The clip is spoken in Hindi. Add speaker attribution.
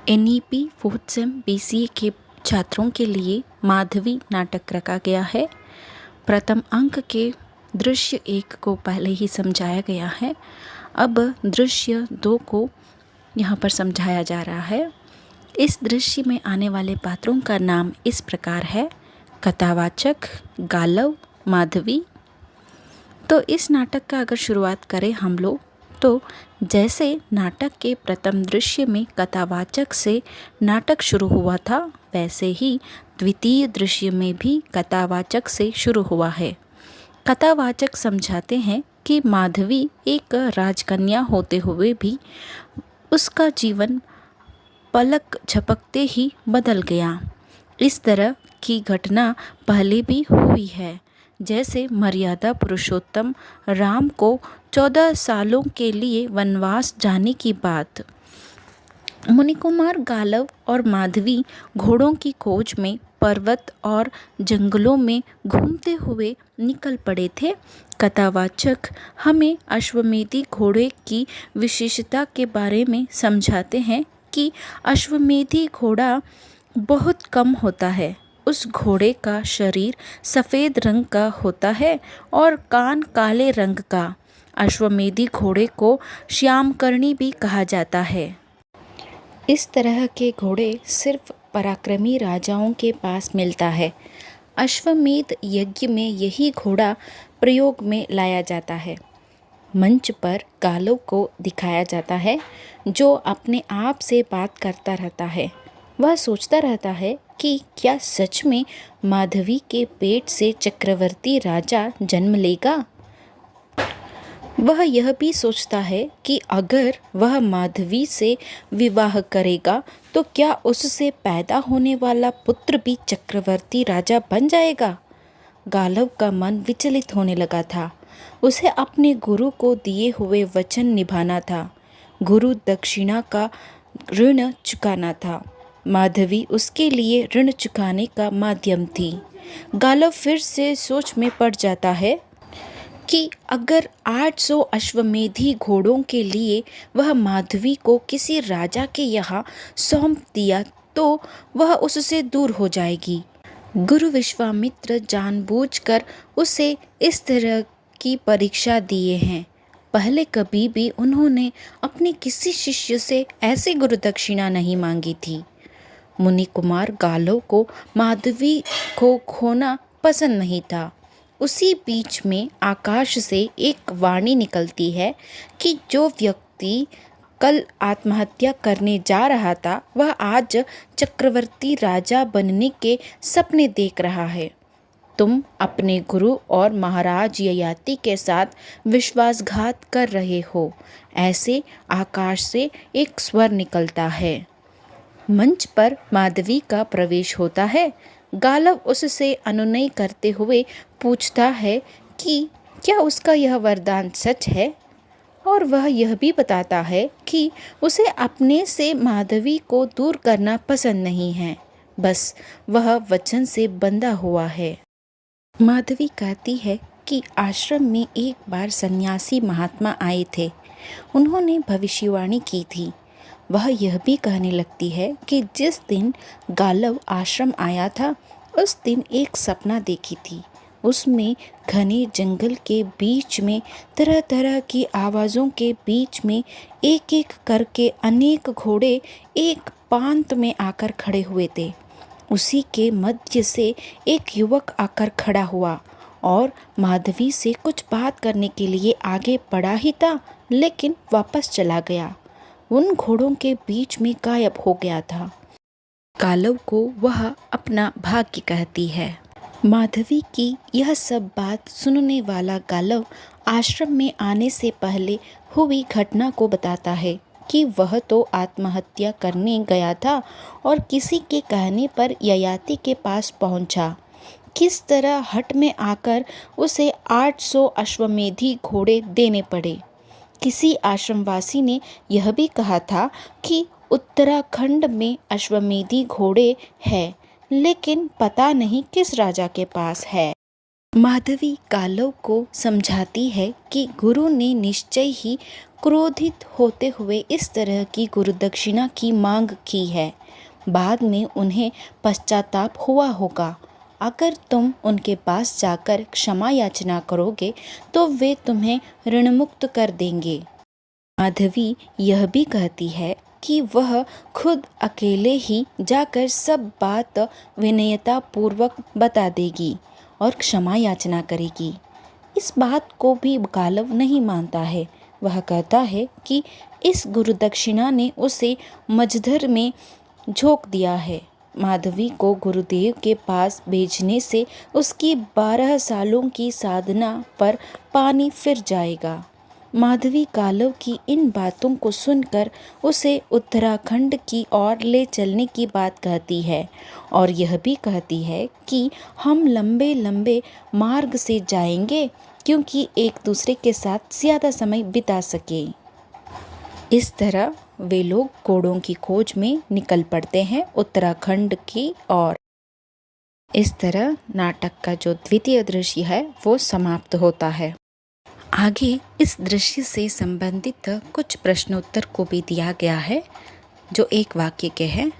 Speaker 1: NEP 4th सेम BCA के छात्रों के लिए माधवी नाटक रखा गया है। प्रथम अंक के दृश्य 1 को पहले ही समझाया गया है। अब दृश्य 2 को यहाँ पर समझाया जा रहा है। इस दृश्य में आने वाले पात्रों का नाम इस प्रकार है: कथावाचक, गालव, माधवी। तो इस नाटक का अगर शुरुआत करें हम लोग, तो जैसे नाटक के प्रथम दृश्य में कथावाचक से नाटक शुरू हुआ था, वैसे ही द्वितीय दृश्य में भी कथावाचक से शुरू हुआ है। कथावाचक समझाते हैं कि माधवी एक राजकन्या होते हुए भी उसका जीवन पलक झपकते ही बदल गया। इस तरह की घटना पहले भी हुई है। जैसे मर्यादा पुरुषोत्तम राम को 14 सालों के लिए वनवास जाने की बात। मुनिकुमार गालव और माधवी घोड़ों की खोज में पर्वत और जंगलों में घूमते हुए निकल पड़े थे। कथावाचक हमें अश्वमेधी घोड़े की विशेषता के बारे में समझाते हैं कि अश्वमेधी घोड़ा बहुत कम होता है। उस घोड़े का शरीर सफ़ेद रंग का होता है और कान काले रंग का। अश्वमेधी घोड़े को श्यामकर्णी भी कहा जाता है। इस तरह के घोड़े सिर्फ पराक्रमी राजाओं के पास मिलता है। अश्वमेध यज्ञ में यही घोड़ा प्रयोग में लाया जाता है। मंच पर गालव को दिखाया जाता है, जो अपने आप से बात करता रहता है। वह सोचता रहता है कि क्या सच में माधवी के पेट से चक्रवर्ती राजा जन्म लेगा। वह यह भी सोचता है कि अगर वह माधवी से विवाह करेगा तो क्या उससे पैदा होने वाला पुत्र भी चक्रवर्ती राजा बन जाएगा। गालव का मन विचलित होने लगा था। उसे अपने गुरु को दिए हुए वचन निभाना था। गुरु दक्षिणा का ऋण चुकाना था। माधवी उसके लिए ऋण चुकाने का माध्यम थी। गालव फिर से सोच में पड़ जाता है कि अगर 800 अश्वमेधी घोड़ों के लिए वह माधवी को किसी राजा के यहाँ सौंप दिया तो वह उससे दूर हो जाएगी। गुरु विश्वामित्र जानबूझकर उसे इस तरह की परीक्षा दिए हैं। पहले कभी भी उन्होंने अपने किसी शिष्य से ऐसी गुरु दक्षिणा नहीं मांगी थी। मुनिकुमार गालव को माधवी को खोना पसंद नहीं था। उसी बीच में आकाश से एक वाणी निकलती है कि जो व्यक्ति कल आत्महत्या करने जा रहा था, वह आज चक्रवर्ती राजा बनने के सपने देख रहा है। तुम अपने गुरु और महाराज ययाति के साथ विश्वासघात कर रहे हो। ऐसे आकाश से एक स्वर निकलता है। मंच पर माधवी का प्रवेश होता है। गालव उससे अनुनय करते हुए पूछता है कि क्या उसका यह वरदान सच है, और वह यह भी बताता है कि उसे अपने से माधवी को दूर करना पसंद नहीं है, बस वह वचन से बंधा हुआ है। माधवी कहती है कि आश्रम में एक बार सन्यासी महात्मा आए थे। उन्होंने भविष्यवाणी की थी। वह यह भी कहने लगती है कि जिस दिन गालव आश्रम आया था, उस दिन एक सपना देखी थी। उसमें घने जंगल के बीच में तरह तरह की आवाज़ों के बीच में एक एक करके अनेक घोड़े एक पांत में आकर खड़े हुए थे। उसी के मध्य से एक युवक आकर खड़ा हुआ और माधवी से कुछ बात करने के लिए आगे बढ़ा ही था, लेकिन वापस चला गया। उन घोड़ों के बीच में गायब हो गया था। गालव को वह अपना भाग्य कहती है। माधवी की यह सब बात सुनने वाला गालव आश्रम में आने से पहले हुई घटना को बताता है कि वह तो आत्महत्या करने गया था और किसी के कहने पर ययाति के पास पहुंचा। किस तरह हट में आकर उसे 800 अश्वमेधी घोड़े देने पड़े। किसी आश्रमवासी ने यह भी कहा था कि उत्तराखंड में अश्वमेधी घोड़े हैं, लेकिन पता नहीं किस राजा के पास है। माधवी कालव को समझाती है कि गुरु ने निश्चय ही क्रोधित होते हुए इस तरह की गुरुदक्षिणा की मांग की है। बाद में उन्हें पश्चाताप हुआ होगा। अगर तुम उनके पास जाकर क्षमा याचना करोगे तो वे तुम्हें ऋणमुक्त कर देंगे। माधवी यह भी कहती है कि वह खुद अकेले ही जाकर सब बात विनयता पूर्वक बता देगी और क्षमा याचना करेगी। इस बात को भी कालव नहीं मानता है। वह कहता है कि इस गुरुदक्षिणा ने उसे मझधर में झोंक दिया है। माधवी को गुरुदेव के पास भेजने से उसकी 12 सालों की साधना पर पानी फिर जाएगा। माधवी कालव की इन बातों को सुनकर उसे उत्तराखंड की ओर ले चलने की बात कहती है और यह भी कहती है कि हम लंबे लंबे मार्ग से जाएंगे क्योंकि एक दूसरे के साथ ज़्यादा समय बिता सके। इस तरह वे लोग घोड़ों की खोज में निकल पड़ते हैं उत्तराखंड की ओर। इस तरह नाटक का जो द्वितीय दृश्य है वो समाप्त होता है। आगे इस दृश्य से संबंधित कुछ प्रश्नोत्तर को भी दिया गया है जो एक वाक्य के हैं।